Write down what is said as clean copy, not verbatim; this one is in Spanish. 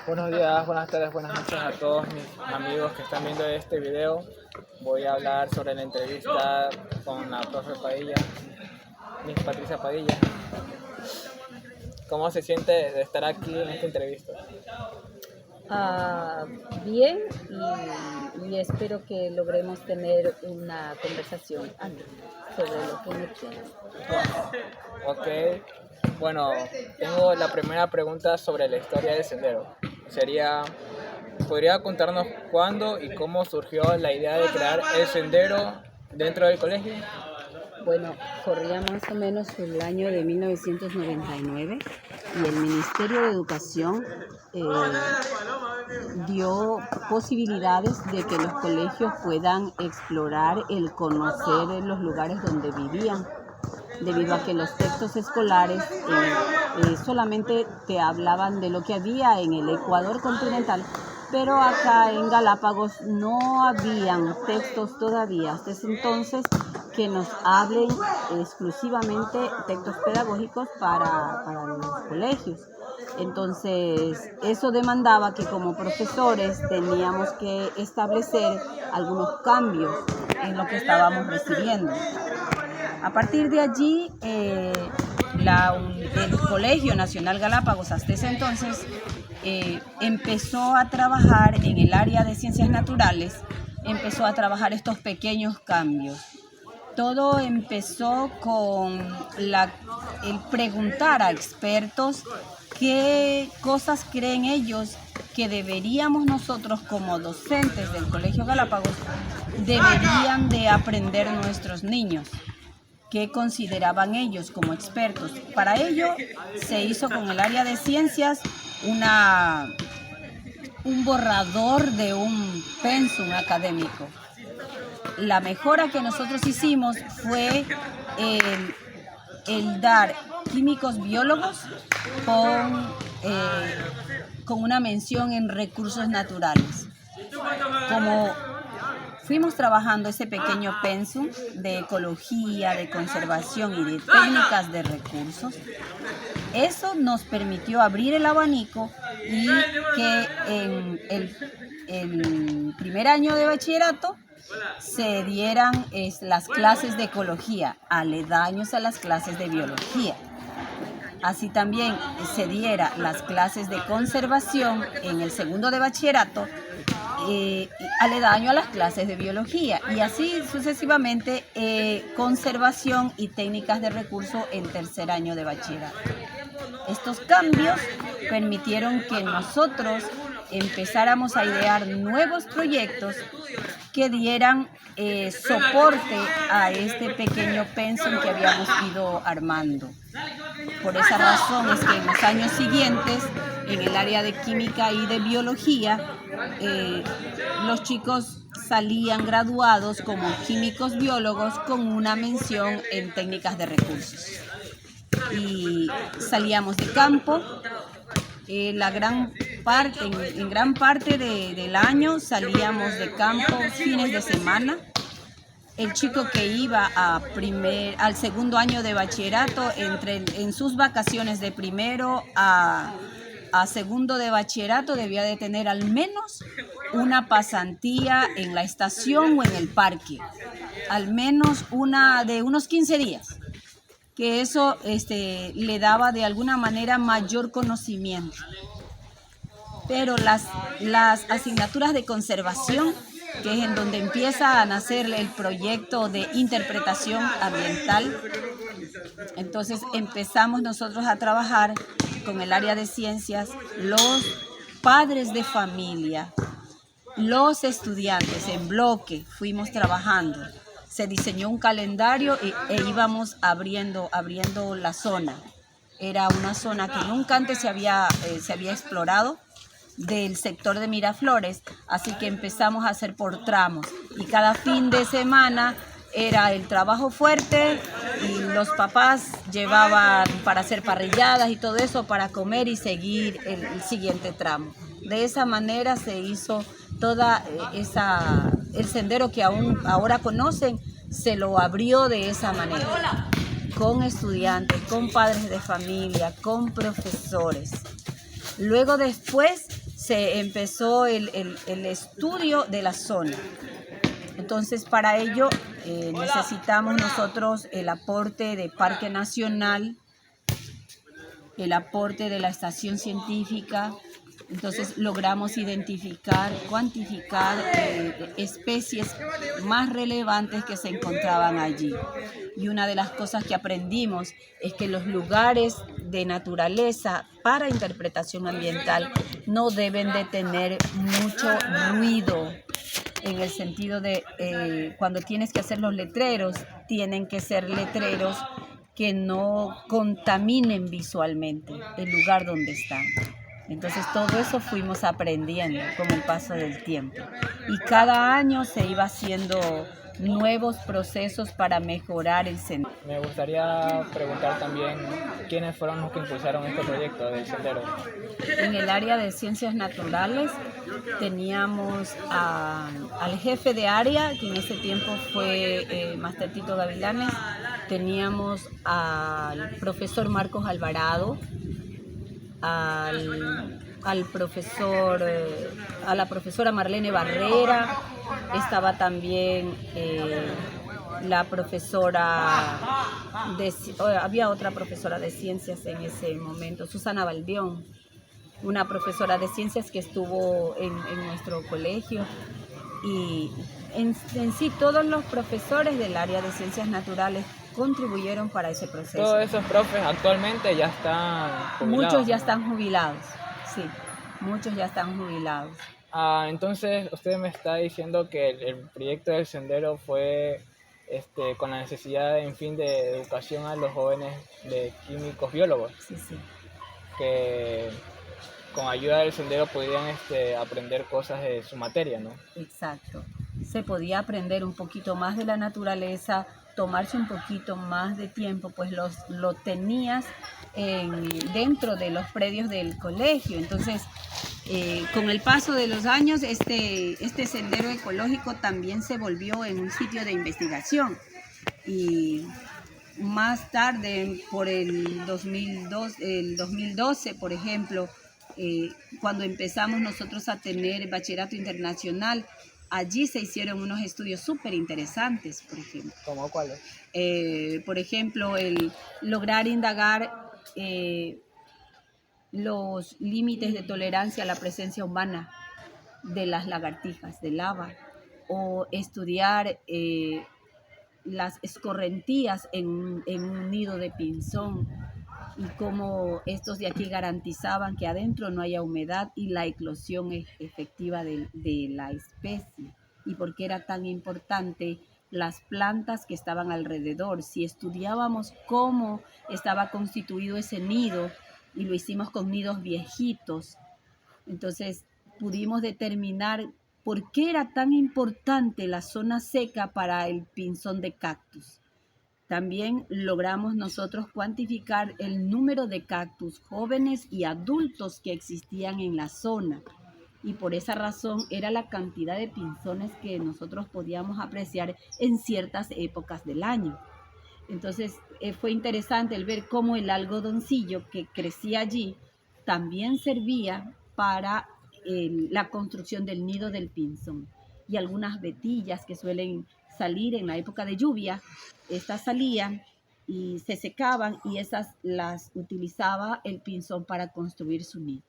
Buenos días, buenas tardes, buenas noches a todos mis amigos que están viendo este video. Voy a hablar sobre la entrevista con la profe Padilla, Miss Patricia Padilla. ¿Cómo se siente de estar aquí en esta entrevista? Bien, y espero que logremos tener una conversación sobre lo que me quieras. Ok, bueno, tengo la primera pregunta sobre la historia del sendero. ¿Podría contarnos cuándo y cómo surgió la idea de crear el sendero dentro del colegio? Bueno, corría más o menos el año de 1999 y el Ministerio de Educación dio posibilidades de que los colegios puedan explorar el conocer los lugares donde vivían, debido a que los textos escolares solamente te hablaban de lo que había en el Ecuador continental, pero acá en Galápagos no habían textos todavía hasta ese entonces que nos hablen exclusivamente textos pedagógicos para los colegios. Entonces, eso demandaba que como profesores teníamos que establecer algunos cambios en lo que estábamos recibiendo. A partir de allí, el Colegio Nacional Galápagos hasta ese entonces empezó a trabajar en el área de ciencias naturales, empezó a trabajar estos pequeños cambios. Todo empezó con el preguntar a expertos qué cosas creen ellos que deberíamos nosotros como docentes del Colegio Galápagos deberían de aprender nuestros niños. ¿Qué consideraban ellos como expertos? Para ello se hizo con el área de ciencias un borrador de un pensum académico. La mejora que nosotros hicimos fue el dar químicos biólogos con una mención en recursos naturales. Como fuimos trabajando ese pequeño pensum de ecología, de conservación y de técnicas de recursos, eso nos permitió abrir el abanico y que en el primer año de bachillerato se dieran las clases de ecología, aledaños a las clases de biología. Así también se diera las clases de conservación en el segundo de bachillerato, aledaño a las clases de biología, y así sucesivamente conservación y técnicas de recurso en tercer año de bachillerato. Estos cambios permitieron que nosotros empezáramos a idear nuevos proyectos que dieran soporte a este pequeño pensum que habíamos ido armando. Por esa razón es que en los años siguientes, en el área de química y de biología, los chicos salían graduados como químicos biólogos con una mención en técnicas de recursos. Y salíamos de campo. En gran parte del año salíamos de campo fines de semana. El chico que iba al segundo año de bachillerato, en sus vacaciones de primero a segundo de bachillerato, debía de tener al menos una pasantía en la estación o en el parque, al menos una de unos 15 días. Que eso le daba de alguna manera mayor conocimiento. Pero las asignaturas de conservación, que es en donde empieza a nacer el proyecto de interpretación ambiental, entonces empezamos nosotros a trabajar con el área de ciencias, los padres de familia, los estudiantes en bloque, fuimos trabajando. Se diseñó un calendario e íbamos abriendo la zona. Era una zona que nunca antes se había explorado del sector de Miraflores, así que empezamos a hacer por tramos. Y cada fin de semana era el trabajo fuerte y los papás llevaban para hacer parrilladas y todo eso para comer y seguir el siguiente tramo. De esa manera se hizo toda el sendero que aún ahora conocen, se lo abrió de esa manera, con estudiantes, con padres de familia, con profesores. Luego después se empezó el estudio de la zona. Entonces, para ello necesitamos nosotros el aporte de Parque Nacional, el aporte de la estación científica. Entonces logramos identificar, cuantificar especies más relevantes que se encontraban allí. Y una de las cosas que aprendimos es que los lugares de naturaleza para interpretación ambiental no deben de tener mucho ruido, en el sentido de cuando tienes que hacer los letreros, tienen que ser letreros que no contaminen visualmente el lugar donde están. Entonces todo eso fuimos aprendiendo con el paso del tiempo. Y cada año se iba haciendo nuevos procesos para mejorar el sendero. Me gustaría preguntar también quiénes fueron los que impulsaron este proyecto del sendero. En el área de ciencias naturales teníamos al jefe de área, que en ese tiempo fue Máster Tito Gavilanes. Teníamos al profesor Marcos Alvarado, al profesor, a la profesora Marlene Barrera, estaba también la profesora, había otra profesora de ciencias en ese momento, Susana Baldión, una profesora de ciencias que estuvo en nuestro colegio, y en sí todos los profesores del área de ciencias naturales contribuyeron para ese proceso. Todos esos profes actualmente ya están jubilados. Muchos ya están jubilados, sí, muchos ya están jubilados. Entonces usted me está diciendo que el proyecto del sendero fue con la necesidad, en fin, de educación a los jóvenes de químicos biólogos. Sí, sí. Que con ayuda del sendero podían aprender cosas de su materia, ¿no? Exacto. Se podía aprender un poquito más de la naturaleza, tomarse un poquito más de tiempo, pues lo tenías dentro de los predios del colegio. Entonces, con el paso de los años, este sendero ecológico también se volvió en un sitio de investigación. Y más tarde, por el 2012, por ejemplo, cuando empezamos nosotros a tener bachillerato internacional, allí se hicieron unos estudios súper interesantes, por ejemplo. ¿Cómo cuáles? Por ejemplo, el lograr indagar los límites de tolerancia a la presencia humana de las lagartijas de lava, o estudiar las escorrentías en un nido de pinzón, y cómo estos de aquí garantizaban que adentro no haya humedad y la eclosión efectiva de la especie, y por qué era tan importante las plantas que estaban alrededor. Si estudiábamos cómo estaba constituido ese nido, y lo hicimos con nidos viejitos, entonces pudimos determinar por qué era tan importante la zona seca para el pinzón de cactus. También logramos nosotros cuantificar el número de cactus jóvenes y adultos que existían en la zona. Y por esa razón era la cantidad de pinzones que nosotros podíamos apreciar en ciertas épocas del año. Entonces fue interesante el ver cómo el algodoncillo que crecía allí también servía para la construcción del nido del pinzón. Y algunas vetillas que suelen salir en la época de lluvia, estas salían y se secaban, y esas las utilizaba el pinzón para construir su nido.